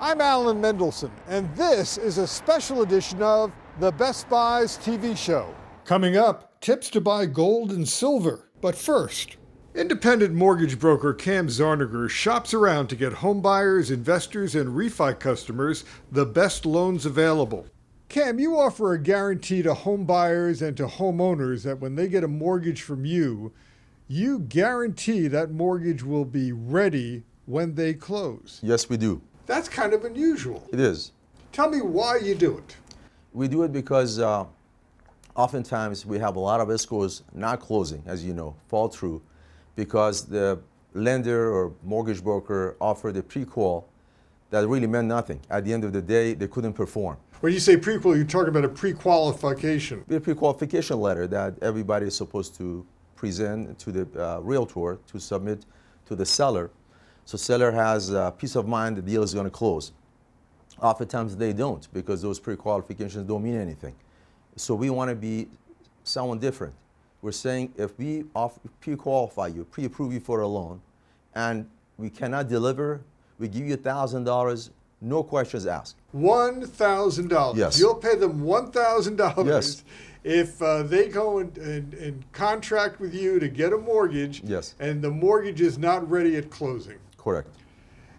I'm Alan Mendelson, and this is a special edition of the Best Buys TV show. Coming up, tips to buy gold and silver. But first, independent mortgage broker Kam Zarnegar shops around to get home buyers, investors, and refi customers the best loans available. Kam, you offer a guarantee to home buyers and to homeowners that when they get a mortgage from you, you guarantee that mortgage will be ready when they close. Yes, we do. That's kind of unusual. It is. Tell me why you do it. We do it because oftentimes we have a lot of escrows not closing, as you know, fall through, because the lender or mortgage broker offered a pre-qual that really meant nothing. At the end of the day, they couldn't perform. When you say pre-qual, you're talking about a pre-qualification. A pre-qualification letter that everybody is supposed to present to the realtor to submit to the seller. So seller has peace of mind the deal is going to close. Oftentimes they don't, because those pre-qualifications don't mean anything. So we want to be someone different. We're saying if we pre-qualify you, pre-approve you for a loan, and we cannot deliver, we give you $1,000, no questions asked. $1,000. Yes. You'll pay them $1,000 Yes. if they go and contract with you to get a mortgage, Yes. and the mortgage is not ready at closing. Correct.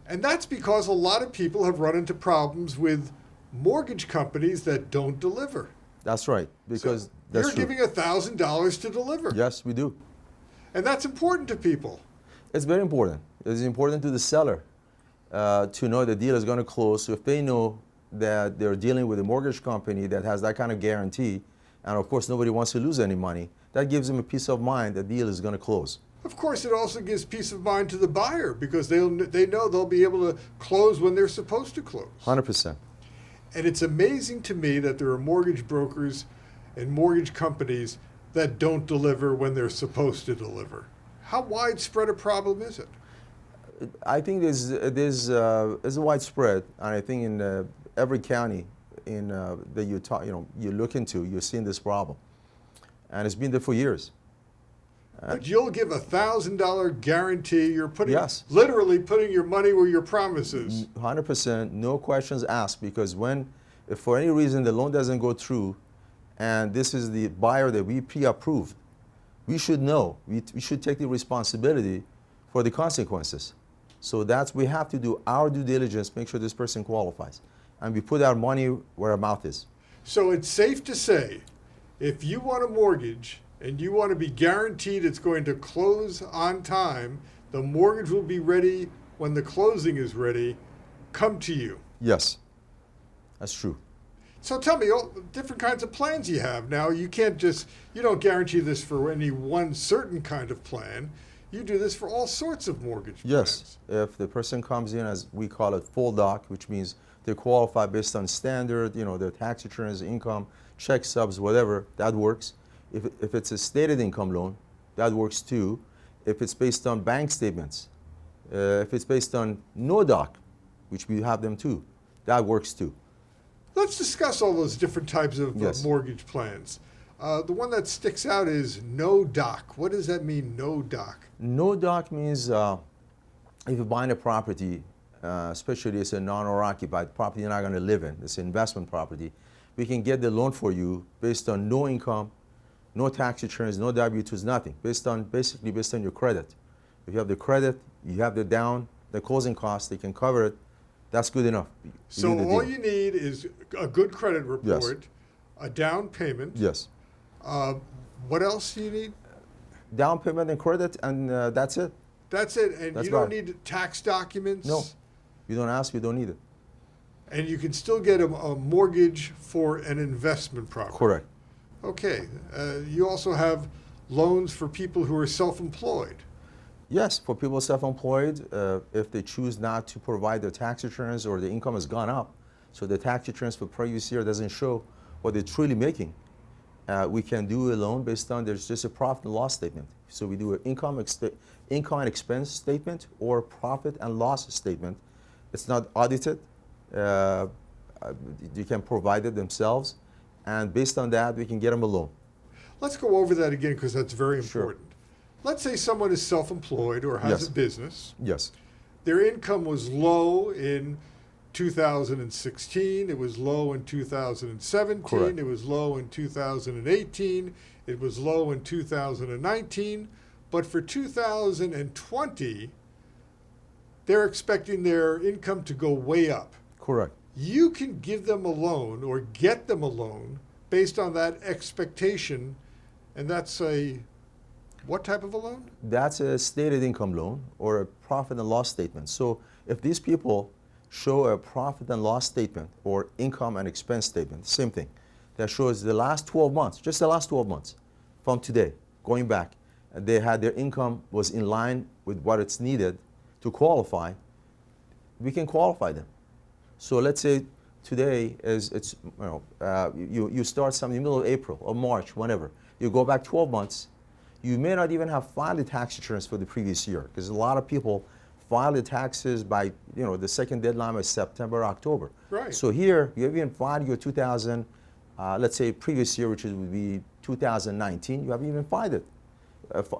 And that's because a lot of people have run into problems with mortgage companies that don't deliver. That's right, because that's you're true. giving $1,000 to deliver. Yes, we do. And that's important to people. It's very important. It's important to the seller to know the deal is going to close. So if they know that they're dealing with a mortgage company that has that kind of guarantee, and of course nobody wants to lose any money, that gives them a peace of mind the deal is going to close. Of course, it also gives peace of mind to the buyer because they know they'll be able to close when they're supposed to close. 100%. And it's amazing to me that there are mortgage brokers and mortgage companies that don't deliver when they're supposed to deliver. How widespread a problem is it? I think it's widespread, and I think in every county that you look into, you're seeing this problem, and it's been there for years. But you'll give $1,000 guarantee. You're Yes. literally putting your money where your promise is. 100%, no questions asked, because if for any reason the loan doesn't go through, and this is the buyer that we pre-approved, we should know. We should take the responsibility for the consequences. So we have to do our due diligence, make sure this person qualifies, and we put our money where our mouth is. So it's safe to say, if you want a mortgage and you want to be guaranteed it's going to close on time, the mortgage will be ready when the closing is ready, come to you. Yes, that's true. So tell me, all the different kinds of plans you have. Now, you don't guarantee this for any one certain kind of plan. You do this for all sorts of mortgage plans. Yes, if the person comes in, as we call it, full doc, which means they qualify based on standard, their tax returns, income, check stubs, whatever, that works. If it's a stated income loan, that works too. If it's based on bank statements, if it's based on no doc, which we have them too, that works too. Let's discuss all those different types of Yes. mortgage plans. The one that sticks out is no doc. What does that mean, no doc? No doc means if you're buying a property, especially it's a non-owner occupied property you're not going to live in, it's an investment property, we can get the loan for you based on no income, no tax returns, no W-2s, nothing, basically based on your credit. If you have the credit, you have the closing costs, they can cover it, that's good enough. So all you need is a good credit report, Yes. a down payment. Yes. What else do you need? Down payment and credit, and that's it. That's it. And That's you don't right. need tax documents? No. You don't ask, you don't need it. And you can still get a mortgage for an investment property. Correct. Okay. You also have loans for people who are self-employed. Yes, for people self-employed, if they choose not to provide their tax returns or the income has gone up, so the tax returns for previous year doesn't show what they're truly making, we can do a loan based on there's just a profit and loss statement. So we do an income and expense statement or profit and loss statement. It's not audited. You can provide it themselves, and based on that, we can get them a loan. Let's go over that again because that's very Sure. important. Let's say someone is self-employed or has Yes. a business. Yes. Their income was low in 2016, it was low in 2017, Correct. it was low in 2018, it was low in 2019, but for 2020, they're expecting their income to go way up. Correct. You can give them a loan or get them a loan based on that expectation, and that's a what type of a loan? That's a stated income loan or a profit and loss statement. So if these people show a profit and loss statement or income and expense statement, same thing, that shows the last 12 months, just the last 12 months from today, going back, they had their income was in line with what it's needed to qualify, we can qualify them. So let's say today is you start something in the middle of April or March, whenever. You go back 12 months, you may not even have filed the tax returns for the previous year because a lot of people file the taxes by, the second deadline is September, October. Right. So here, you haven't filed your let's say previous year, which would be 2019, you haven't even filed it.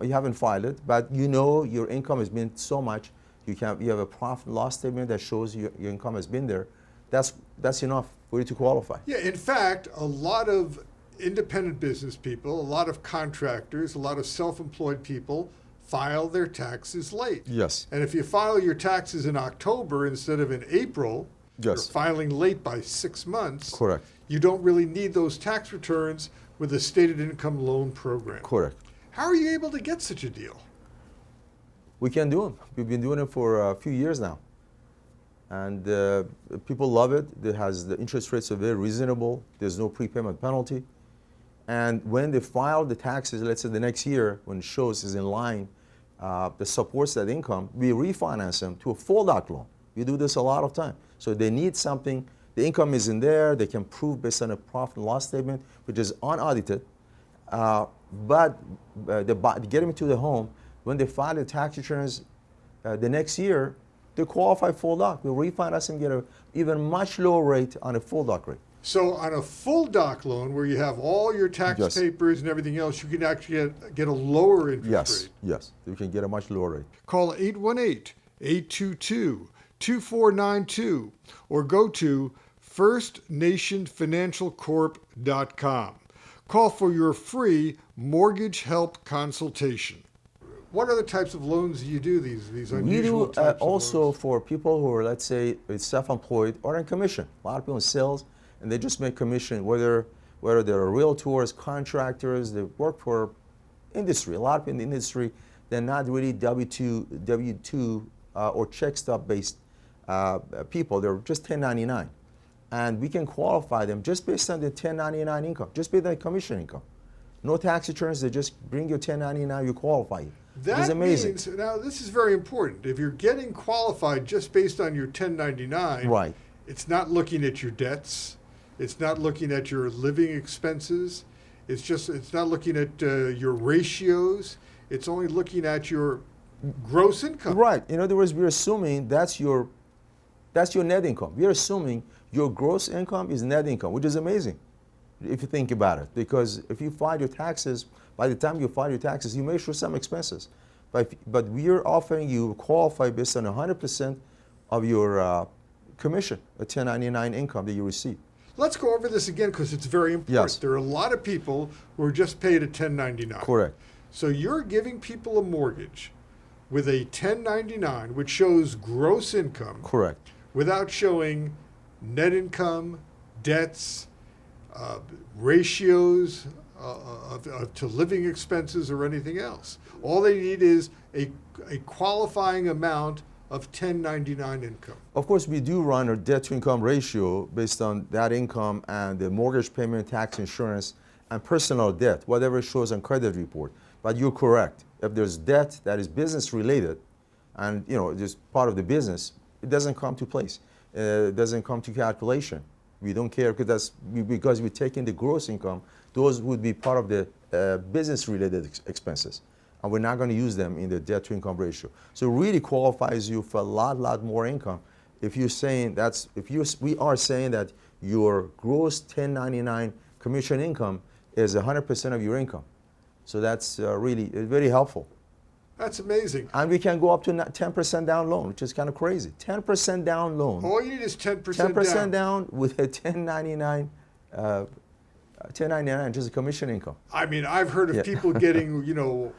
You haven't filed it, but your income has been so much, you have a profit and loss statement that shows your income has been there. That's enough for you to qualify. Yeah, in fact, a lot of independent business people, a lot of contractors, a lot of self-employed people file their taxes late. Yes. And if you file your taxes in October instead of in April, Yes. you're filing late by 6 months. Correct. You don't really need those tax returns with a stated income loan program. Correct. How are you able to get such a deal? We can do them. We've been doing it for a few years now. And people love it. The interest rates are very reasonable. There's no prepayment penalty. And when they file the taxes, let's say the next year, when it shows is in line, that supports that income, we refinance them to a full doc loan. We do this a lot of time. So they need something, the income is in there, they can prove based on a profit and loss statement, which is unaudited. But they get them to the home, when they file the tax returns the next year, they qualify full doc. We refinance and get an even much lower rate on a full doc rate. So on a full doc loan where you have all your tax Yes. papers and everything else, you can actually get a lower interest Yes, rate. yes, you can get a much lower rate. Call 818-822-2492 or go to firstnationfinancialcorp.com. Call for your free mortgage help consultation. What other types of loans do you do, these unusual We do types of also loans? for people who are, let's say, self-employed or in commission. A lot of people in sales, and they just make commission, whether they're realtors, contractors, they work for industry. A lot of people in the industry, they're not really W-2 or check stub based people. They're just 1099. And we can qualify them just based on the 1099 income, just based on the commission income. No tax returns, they just bring your 1099, you qualify. That It's amazing. means, now this is very important, if you're getting qualified just based on your 1099, Right. it's not looking at your debts, it's not looking at your living expenses, it's not looking at your ratios, it's only looking at your gross income. Right. In other words, we're assuming that's your net income. We're assuming your gross income is net income, which is amazing if you think about it. Because if you file your taxes, by the time you file your taxes, you may show some expenses. But we're offering you qualify based on 100% of your commission, a 1099 income that you receive. Let's go over this again because it's very important. Yes. There are a lot of people who are just paid a 1099. Correct. So you're giving people a mortgage with a 1099, which shows gross income, Correct. without showing net income, debts, ratios to living expenses or anything else. All they need is a qualifying amount of 1099 income. Of course, we do run a debt-to-income ratio based on that income and the mortgage payment, tax, insurance, and personal debt, whatever shows on credit report. But you're correct. If there's debt that is business-related and just part of the business, it doesn't come to place. It doesn't come to calculation. We don't care because we're taking the gross income. Those would be part of the business-related expenses. And we're not going to use them in the debt-to-income ratio. So it really qualifies you for a lot more income. If you're saying we are saying that your gross 1099 commission income is 100% of your income. So that's really very helpful. That's amazing. And we can go up to 10% down loan, which is kind of crazy. 10% down loan. All you need is 10% 10% down with a 1099, just a commission income. I mean, I've heard of people getting,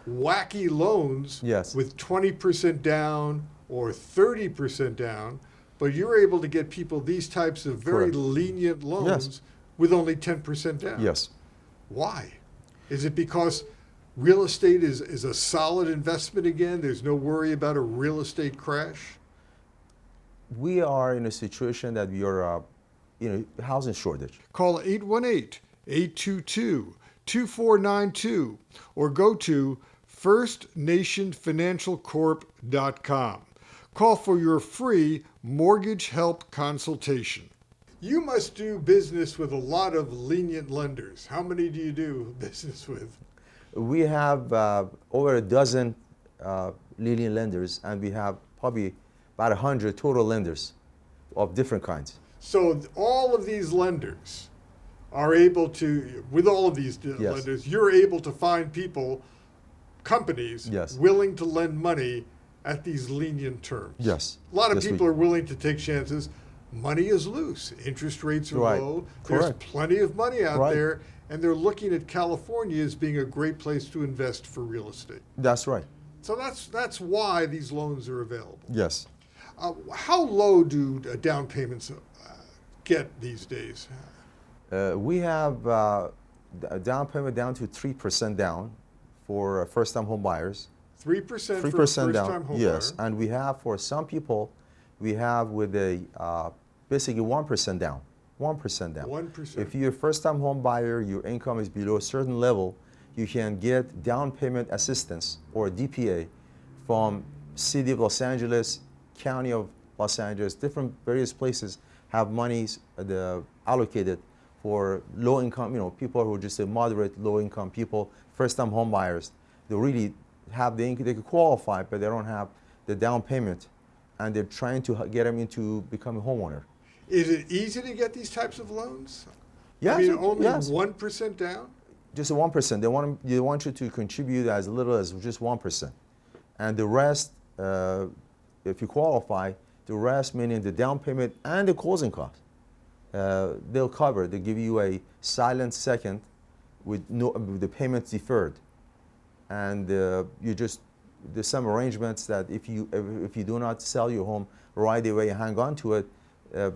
wacky loans Yes. with 20% down or 30% down, but you're able to get people these types of very Correct. lenient loans Yes. with only 10% down. Yes. Why? Is it because real estate is a solid investment again? There's no worry about a real estate crash? We are in a situation that we are, housing shortage. Call 818-822-2492 or go to firstnationfinancialcorp.com. Call for your free mortgage help consultation. You must do business with a lot of lenient lenders. How many do you do business with? We have over a dozen lenient lenders, and we have probably about 100 total lenders of different kinds. So all of these lenders are able to, with all of these lenders, you're able to find people, companies, Yes. willing to lend money at these lenient terms. Yes. A lot of Yes, people are willing to take chances. Money is loose. Interest rates are Right. low. There's Correct. plenty of money out Right. there, and they're looking at California as being a great place to invest for real estate. That's right. So that's why these loans are available. Yes. How low do down payments get these days? We have a down payment down to 3% down for first-time home buyers. 3% for a 3% first-time down. home Yes, buyer. and we have for some people, we have with a basically 1% down. 1% down. 1%. If you're a first-time home buyer, your income is below a certain level, you can get down payment assistance or DPA from City of Los Angeles, County of Los Angeles, different various places have monies allocated for low income, people who are just a moderate low income people, first time home buyers. They really have the income, they could qualify, but they don't have the down payment, and they're trying to get them into becoming a homeowner. Is it easy to get these types of loans? Yes, I mean, only yes. 1% down? Just a 1%. They want you to contribute as little as just 1%, and the rest, if you qualify, the rest meaning the down payment and the closing costs, they'll cover. They give you a silent second with the payments deferred, and there's some arrangements that if you do not sell your home right away and hang on to it, they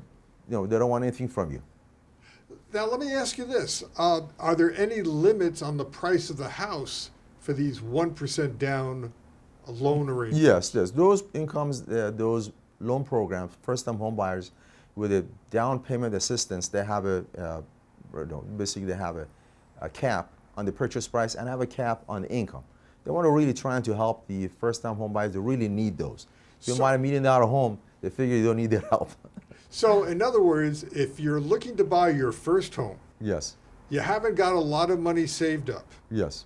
don't want anything from you. Now, let me ask you this. Are there any limits on the price of the house for these 1% down loan arrangements? Yes. Those incomes, those loan programs, first-time home buyers with a down payment assistance, they have basically they have a cap on the purchase price and have a cap on the income. They want to really try to help the first-time home buyers. They really need those. If you buy $1 million home, they figure you don't need their help. So, in other words, if you're looking to buy your first home, Yes. you haven't got a lot of money saved up, Yes.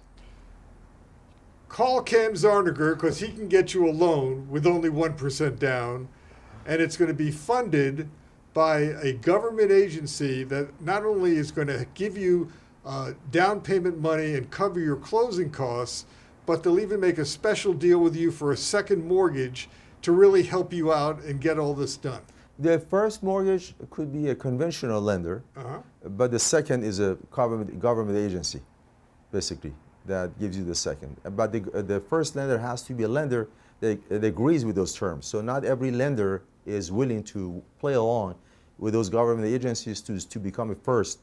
call Kam Zarnegar because he can get you a loan with only 1% down, and it's going to be funded by a government agency that not only is going to give you down payment money and cover your closing costs, but they'll even make a special deal with you for a second mortgage to really help you out and get all this done. The first mortgage could be a conventional lender, but the second is a government agency, basically, that gives you the second. But the first lender has to be a lender that agrees with those terms. So not every lender is willing to play along with those government agencies to become a first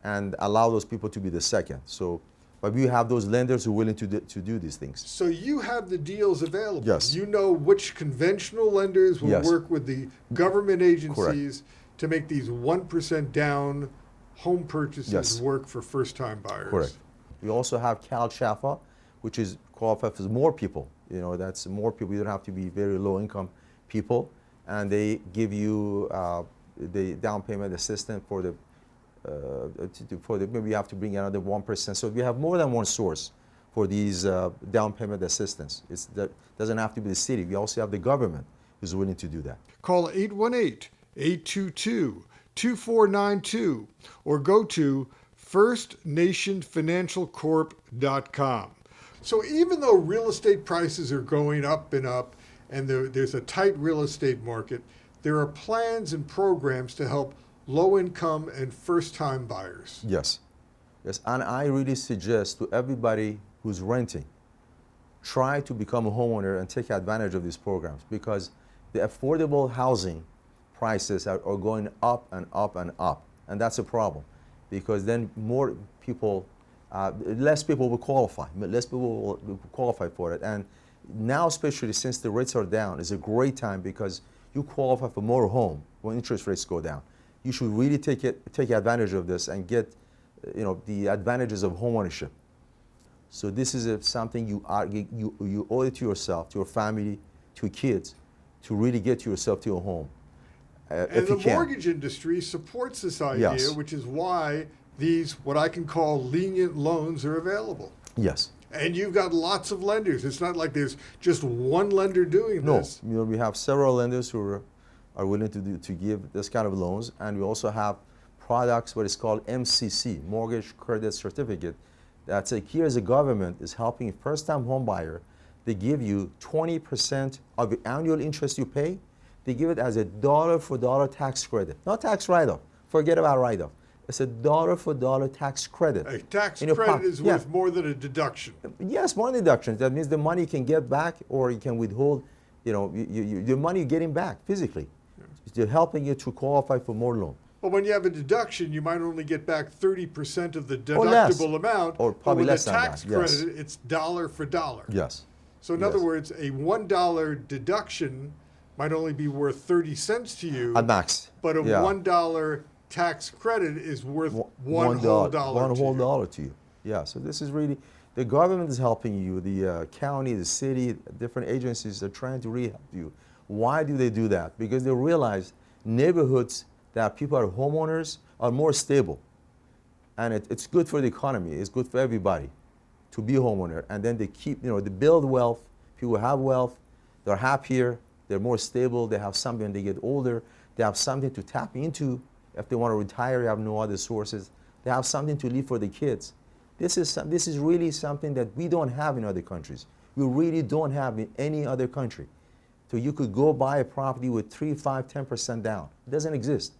and allow those people to be the second. So, but we have those lenders who are willing to do these things. So you have the deals available. Yes. You know which conventional lenders will Yes. work with the government agencies Correct. to make these 1% down home purchases Yes. work for first-time buyers. Correct. We also have Cal Chafa, which is qualified for more people. That's more people. You don't have to be very low income people, and they give you the down payment assistance for the maybe you have to bring another 1%. So we have more than one source for these down payment assistance. That doesn't have to be the city. We also have the government who's willing to do that. Call 818-822-2492 or go to firstnationfinancialcorp.com. So even though real estate prices are going up, and there's a tight real estate market, there are plans and programs to help low-income and first-time buyers. Yes. Yes, and I really suggest to everybody who's renting, try to become a homeowner and take advantage of these programs, because the affordable housing prices are going up and up and up. And that's a problem, because then more people, less people will qualify. Less people will qualify for it. And now, especially since the rates are down, is a great time, because you qualify for more home when interest rates go down. You should really take advantage of this and get, the advantages of homeownership. So this is something you owe it to yourself, to your family, to your kids, to really get yourself to a home. And the mortgage industry supports this idea, Yes. which is why these, what I can call lenient loans, are available. Yes. And you've got lots of lenders. It's not like there's just one lender doing this. No, we have several lenders who are willing to give this kind of loans, and we also have products, what is called MCC, Mortgage Credit Certificate. That's like, here the government is helping a first-time home buyer. They give you 20% of the annual interest you pay. They give it as a dollar-for-dollar tax credit, not tax write-off. Forget about write-off. It's a dollar-for-dollar tax credit. A tax credit is worth more than a deduction. Yes, more than deductions. That means the money you can get back, or you can withhold. The money you're getting back physically. They're helping you to qualify for more loan. But when you have a deduction, you might only get back 30% of the deductible amount. Or probably less than that. With the tax credit, it's dollar for dollar. Yes. So in other words, a $1 deduction might only be worth 30 cents to you. At max. But a $1 tax credit is worth one whole dollar to you. Yeah, so this is really, the government is helping you, the county, the city, different agencies are trying to really help you. Why do they do that? Because they realize neighborhoods that people are homeowners are more stable. And it's good for the economy, it's good for everybody to be a homeowner. And then they keep, they build wealth, people have wealth, they're happier, they're more stable, they have something when they get older, they have something to tap into. If they want to retire, they have no other sources. They have something to leave for the kids. This is really something that we don't have in other countries. We really don't have in any other country. So you could go buy a property with 3, 5, 10% down. It doesn't exist.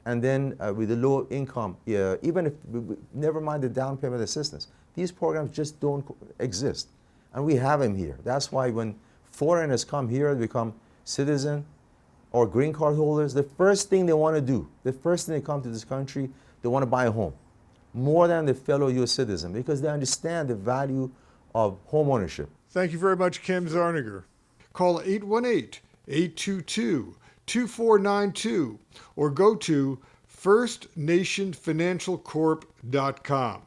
And then with the low income, even if, never mind the down payment assistance, these programs just don't exist. And we have them here. That's why when foreigners come here and become citizens or green card holders, the first thing they want to do, the first thing they come to this country, they want to buy a home. More than the fellow U.S. citizen, because they understand the value of home ownership. Thank you very much, Kam Zarnegar. Call 818-822-2492 or go to firstnationfinancialcorp.com.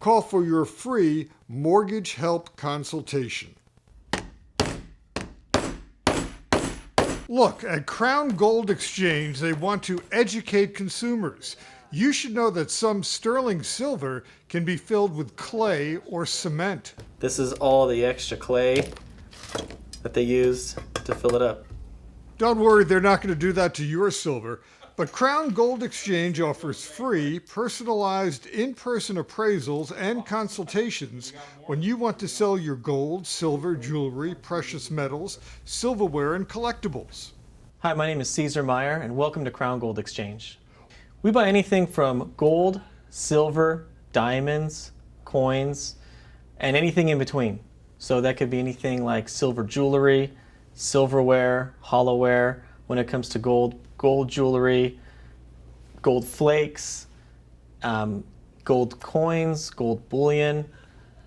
Call for your free mortgage help consultation. Look, at Cown Gold Exchange, they want to educate consumers. You should know that some sterling silver can be filled with clay or cement. This is all the extra clay that they use to fill it up. Don't worry, they're not going to do that to your silver. But Cown Gold Exchange offers free, personalized, in-person appraisals and consultations when you want to sell your gold, silver, jewelry, precious metals, silverware, and collectibles. Hi, my name is Caesar Meyer, and welcome to Cown Gold Exchange. We buy anything from gold, silver, diamonds, coins, and anything in between. So that could be anything like silver jewelry, silverware, hollowware. When it comes to gold jewelry, gold flakes, gold coins, gold bullion.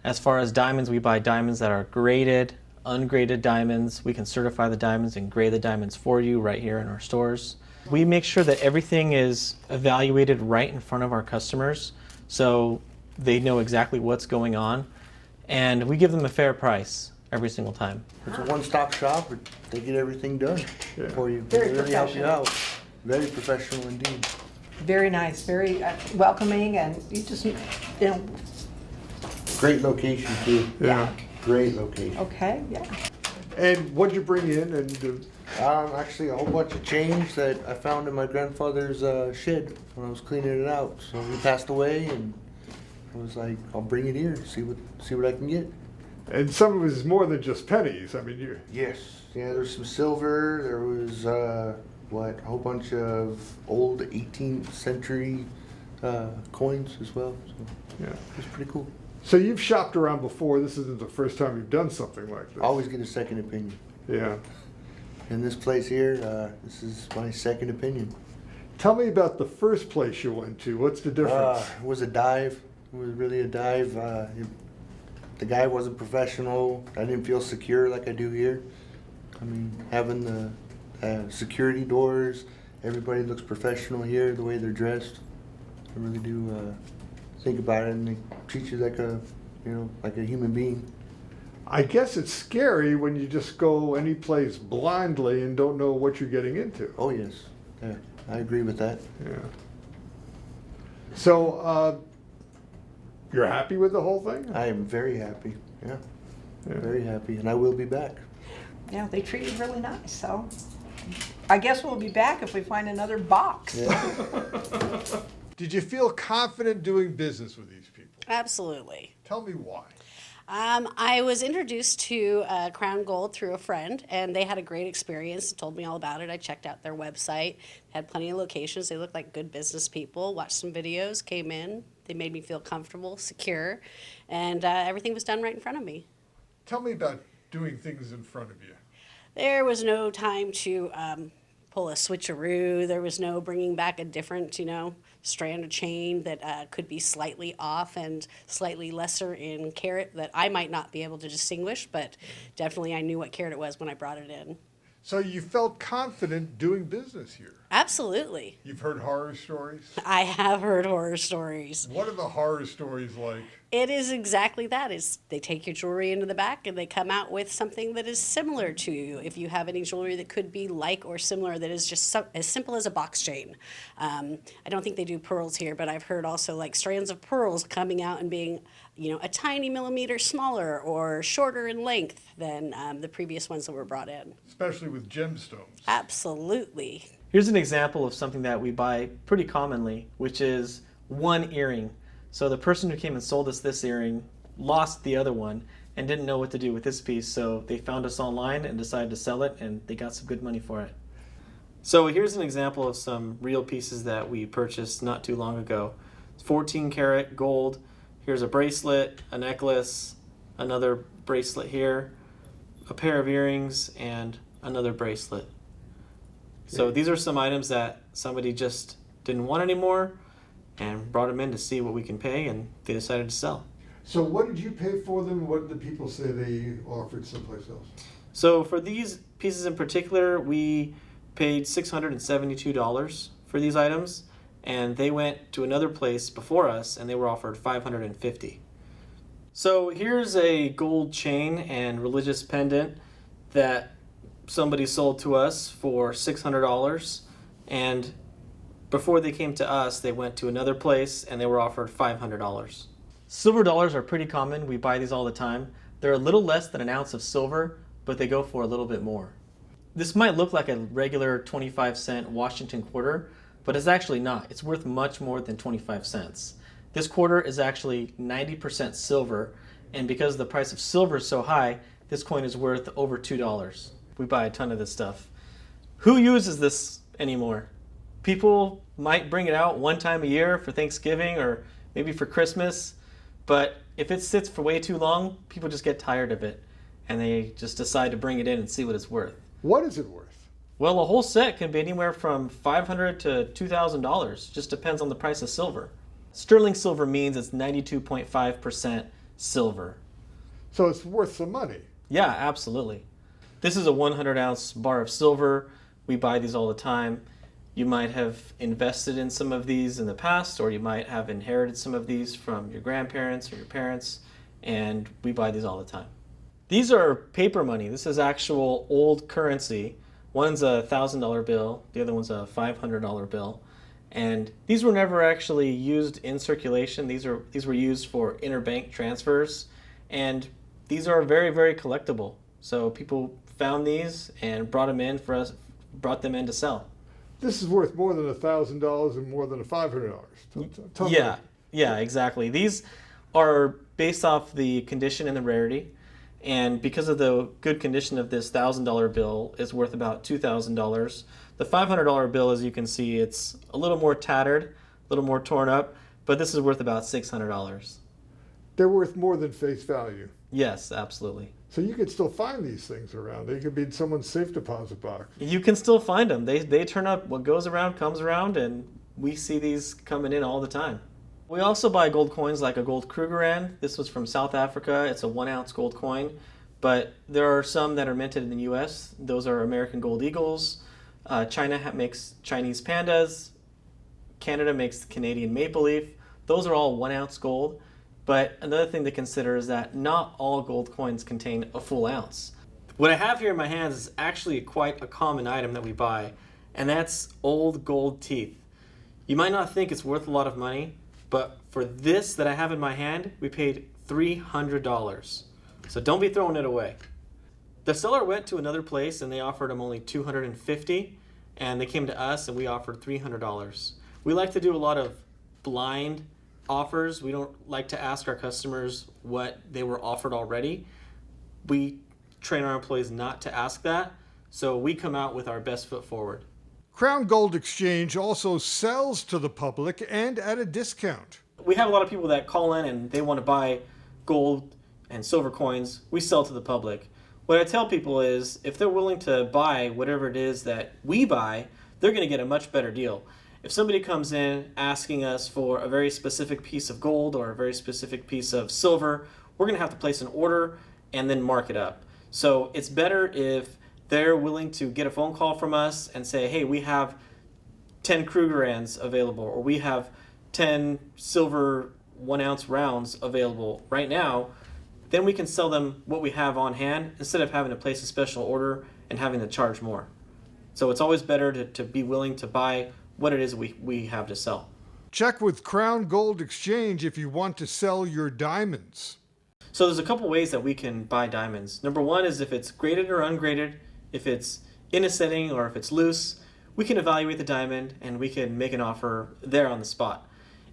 As far as diamonds, we buy diamonds that are graded, ungraded diamonds. We can certify the diamonds and grade the diamonds for you right here in our stores. We make sure that everything is evaluated right in front of our customers so they know exactly what's going on, and we give them a fair price every single time. It's a one-stop shop. They get everything done for you. Very They really help you professional. out. Very professional indeed. Very nice, very welcoming, and you just, Great location too. Yeah. Great location. okay, yeah. And what'd you bring in? And Actually, a whole bunch of change that I found in my grandfather's shed when I was cleaning it out. So he passed away, and I was like, I'll bring it here, see what I can get. And some of it is more than just pennies. I mean, you. Yes. Yeah, there's some silver. There was, a whole bunch of old 18th century coins as well. So Yeah. it was pretty cool. So you've shopped around before. This isn't the first time you've done something like this. Always get a second opinion. Yeah. In this place here, this is my second opinion. Tell me about the first place you went to. What's the difference? It was a dive. It was really a dive. The guy wasn't professional. I didn't feel secure like I do here. I mean, having the security doors, everybody looks professional here, the way they're dressed. I really do think about it, and they treat you like like a human being. I guess it's scary when you just go any place blindly and don't know what you're getting into. Oh yes, yeah, I agree with that. Yeah. So, you're happy with the whole thing? I am very happy. Yeah, Yeah. very happy, and I will be back. Yeah, they treated really nice, so I guess we'll be back if we find another box. Yeah. Did you feel confident doing business with these people? Absolutely. Tell me why. I was introduced to Crown Gold through a friend, and they had a great experience and told me all about it. I checked out their website, had plenty of locations. They looked like good business people, watched some videos, came in. They made me feel comfortable, secure, and everything was done right in front of me. Tell me about doing things in front of you. There was no time to pull a switcheroo. There was no bringing back a different, strand of chain that could be slightly off and slightly lesser in carat that I might not be able to distinguish, but definitely I knew what carat it was when I brought it in. So you felt confident doing business here. Absolutely. You've heard horror stories? I have heard horror stories. What are the horror stories like? It is exactly that. They take your jewelry into the back and they come out with something that is similar to you. If you have any jewelry that could be like or similar that is just as simple as a box chain. I don't think they do pearls here, but I've heard also like strands of pearls coming out and being, a tiny millimeter smaller or shorter in length than the previous ones that were brought in. Especially with gemstones. Absolutely. Here's an example of something that we buy pretty commonly, which is one earring. So the person who came and sold us this earring lost the other one and didn't know what to do with this piece, so they found us online and decided to sell it, and they got some good money for it. So here's an example of some real pieces that we purchased not too long ago. It's 14 karat gold. Here's a bracelet, a necklace, another bracelet here, a pair of earrings, and another bracelet. So these are some items that somebody just didn't want anymore and brought them in to see what we can pay, and they decided to sell. So what did you pay for them? What did the people say they offered someplace else? So for these pieces in particular, we paid $672 for these items, and they went to another place before us and they were offered $550. So here's a gold chain and religious pendant that somebody sold to us for $600, and before they came to us, they went to another place and they were offered $500. Silver dollars are pretty common. We buy these all the time. They're a little less than an ounce of silver, but they go for a little bit more. This might look like a regular 25-cent Washington quarter, but it's actually not. It's worth much more than 25 cents. This quarter is actually 90% silver, and because the price of silver is so high, this coin is worth over $2. We buy a ton of this stuff. Who uses this anymore? People might bring it out one time a year for Thanksgiving or maybe for Christmas, but if it sits for way too long, people just get tired of it and they just decide to bring it in and see what it's worth. What is it worth? Well, a whole set can be anywhere from $500 to $2,000. Just depends on the price of silver. Sterling silver means it's 92.5% silver. So it's worth some money. Yeah, absolutely. This is a 100-ounce bar of silver. We buy these all the time. You might have invested in some of these in the past, or you might have inherited some of these from your grandparents or your parents, and we buy these all the time. These are paper money. This is actual old currency. One's a $1,000 bill, the other one's a $500 bill. And these were never actually used in circulation. These were used for interbank transfers, and these are very, very collectible. So people found these and brought them in to sell. This is worth more than $1,000 and more than $500. Tell me. Yeah, exactly. These are based off the condition and the rarity. And because of the good condition of this $1,000 bill, it's worth about $2,000. The $500 bill, as you can see, it's a little more tattered, a little more torn up, but this is worth about $600. They're worth more than face value. Yes, absolutely. So you could still find these things around. They could be in someone's safe deposit box. You can still find them. They turn up. What goes around comes around, and we see these coming in all the time. We also buy gold coins like a gold Krugerrand. This was from South Africa. It's a 1-ounce gold coin, but there are some that are minted in the U.S. Those are American gold eagles. China makes Chinese pandas. Canada makes Canadian maple leaf. Those are all 1-ounce gold. But another thing to consider is that not all gold coins contain a full ounce. What I have here in my hands is actually quite a common item that we buy, and that's old gold teeth. You might not think it's worth a lot of money, but for this that I have in my hand, we paid $300. So don't be throwing it away. The seller went to another place and they offered him only $250, and they came to us and we offered $300. We like to do a lot of blind offers. We don't like to ask our customers what they were offered already. We train our employees not to ask that, so we come out with our best foot forward. Crown Gold Exchange also sells to the public and at a discount. We have a lot of people that call in and they want to buy gold and silver coins. We sell to the public. What I tell people is if they're willing to buy whatever it is that we buy, they're going to get a much better deal. If somebody comes in asking us for a very specific piece of gold or a very specific piece of silver, we're going to have to place an order and then mark it up. So it's better if they're willing to get a phone call from us and say, hey, we have 10 Krugerrands available, or we have 10 silver 1-ounce rounds available right now. Then we can sell them what we have on hand instead of having to place a special order and having to charge more. So it's always better to be willing to buy what it is we have to sell. Check with Crown Gold Exchange if you want to sell your diamonds. So there's a couple ways that we can buy diamonds. Number one is if it's graded or ungraded, if it's in a setting or if it's loose, we can evaluate the diamond and we can make an offer there on the spot.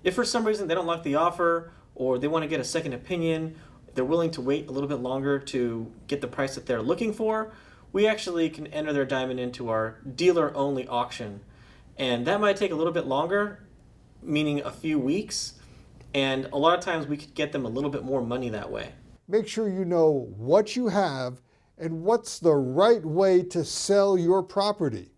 If for some reason they don't like the offer or they want to get a second opinion, they're willing to wait a little bit longer to get the price that they're looking for, we actually can enter their diamond into our dealer-only auction. And that might take a little bit longer, meaning a few weeks, and a lot of times we could get them a little bit more money that way. Make sure you know what you have and what's the right way to sell your property.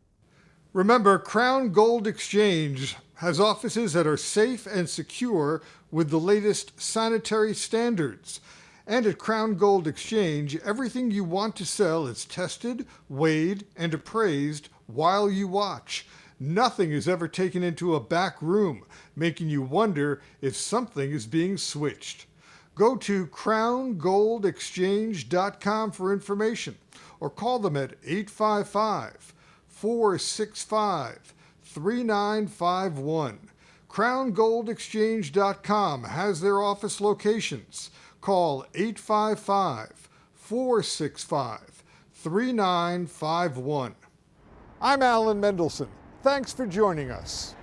Remember, Crown Gold Exchange has offices that are safe and secure with the latest sanitary standards. And at Crown Gold Exchange, everything you want to sell is tested, weighed, and appraised while you watch. Nothing is ever taken into a back room, making you wonder if something is being switched. Go to crowngoldexchange.com for information or call them at 855-465-3951. Crowngoldexchange.com has their office locations. Call 855-465-3951. I'm Alan Mendelson. Thanks for joining us.